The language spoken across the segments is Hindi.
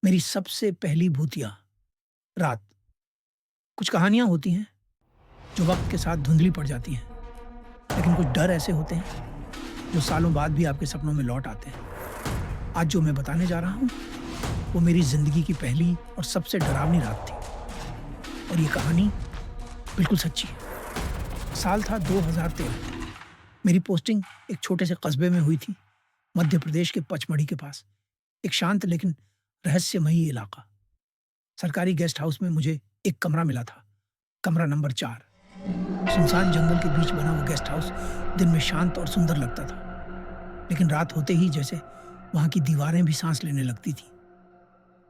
मेरी सबसे पहली भूतिया रात। कुछ कहानियाँ होती हैं जो वक़्त के साथ धुंधली पड़ जाती हैं, लेकिन कुछ डर ऐसे होते हैं जो सालों बाद भी आपके सपनों में लौट आते हैं। आज जो मैं बताने जा रहा हूँ, वो मेरी ज़िंदगी की पहली और सबसे डरावनी रात थी और ये कहानी बिल्कुल सच्ची है। साल था 2013। मेरी पोस्टिंग एक छोटे से कस्बे में हुई थी, मध्य प्रदेश के पचमढ़ी के पास। एक शांत लेकिन रहस्यमयी इलाका। सरकारी गेस्ट हाउस में मुझे एक कमरा मिला था, कमरा नंबर 4। सुनसान जंगल के बीच बना वो गेस्ट हाउस दिन में शांत और सुंदर लगता था, लेकिन रात होते ही जैसे वहाँ की दीवारें भी सांस लेने लगती थी।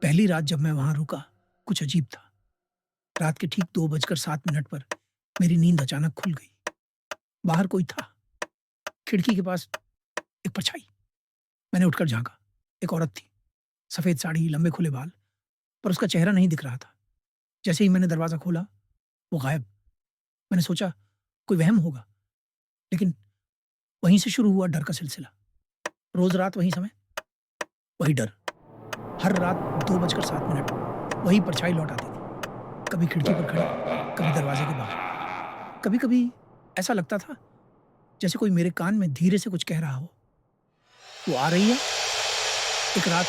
पहली रात जब मैं वहाँ रुका, कुछ अजीब था। रात के ठीक 2:07 पर मेरी नींद अचानक खुल गई। बाहर कोई था, खिड़की के पास एक परछाई। मैंने उठकर झांका। एक औरत थी, सफेद साड़ी, लंबे खुले बाल, पर उसका चेहरा नहीं दिख रहा था। जैसे ही मैंने दरवाजा खोला, वो गायब। मैंने सोचा कोई वहम होगा, लेकिन वहीं से शुरू हुआ डर का सिलसिला। रोज रात वही समय, वही डर। हर रात 2:07 वही परछाई लौट आती थी, कभी खिड़की पर खड़ी, कभी दरवाजे के बाहर। कभी कभी ऐसा लगता था जैसे कोई मेरे कान में धीरे से कुछ कह रहा हो, वो आ रही है। एक रात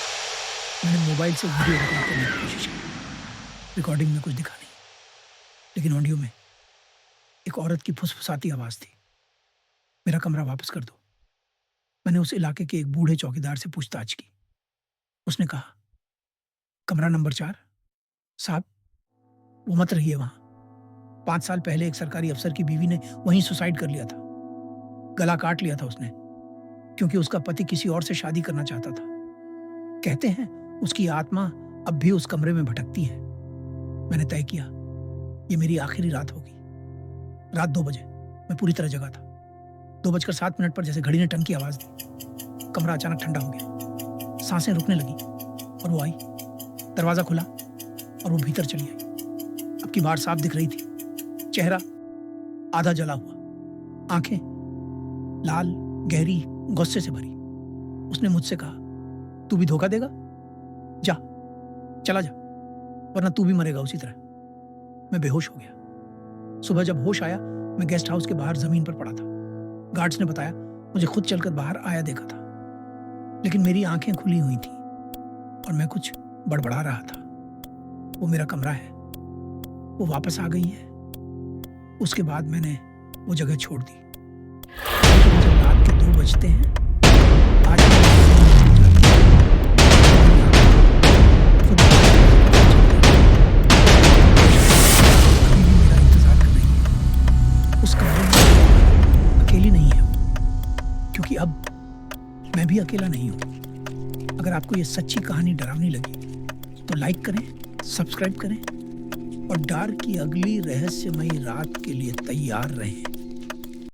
मैंने मोबाइल से वीडियो रिकॉर्ड करने की कोशिश की। रिकॉर्डिंग में कुछ दिखा नहीं, लेकिन ऑडियो में एक औरत की फुसफुसाती आवाज थी, मेरा कमरा वापस कर दो। मैंने उस इलाके के एक बूढ़े चौकीदार से पूछताछ की। उसने कहा, कमरा नंबर 4? साहब, वो मत रहिए वहां। 5 साल पहले एक सरकारी अफसर की बीवी ने वहीं सुसाइड कर लिया था। गला काट लिया था उसने, क्योंकि उसका पति किसी और से शादी करना चाहता था। कहते हैं उसकी आत्मा अब भी उस कमरे में भटकती है। मैंने तय किया ये मेरी आखिरी रात होगी। रात 2 बजे मैं पूरी तरह जगा था। 2:07 पर जैसे घड़ी ने टन की आवाज दी। कमरा अचानक ठंडा हो गया, सांसें रुकने लगी और वो आई। दरवाजा खुला और वो भीतर चली आई। अब की बार साफ दिख रही थी, चेहरा आधा जला हुआ, आंखें लाल, गहरी, गुस्से से भरी। उसने मुझसे कहा, तू भी धोखा देगा? जा, चला जा, वरना तू भी मरेगा उसी तरह। मैं बेहोश हो गया। सुबह जब होश आया, मैं गेस्ट हाउस के बाहर जमीन पर पड़ा था। गार्ड्स ने बताया मुझे खुद चलकर बाहर आया देखा था, लेकिन मेरी आंखें खुली हुई थी और मैं कुछ बड़बड़ा रहा था। वो मेरा कमरा है, वो वापस आ गई है। उसके बाद मैंने वो जगह छोड़ दी। जब रात के 2 बजते हैं, आज मेरा इंतजार कर रही है। उस कमरे में अकेली नहीं है वो, क्योंकि अब मैं भी अकेला नहीं हूँ। अगर आपको ये सच्ची कहानी डरावनी लगी तो लाइक करें, सब्सक्राइब करें और डार्क की अगली रहस्यमयी रात के लिए तैयार रहें।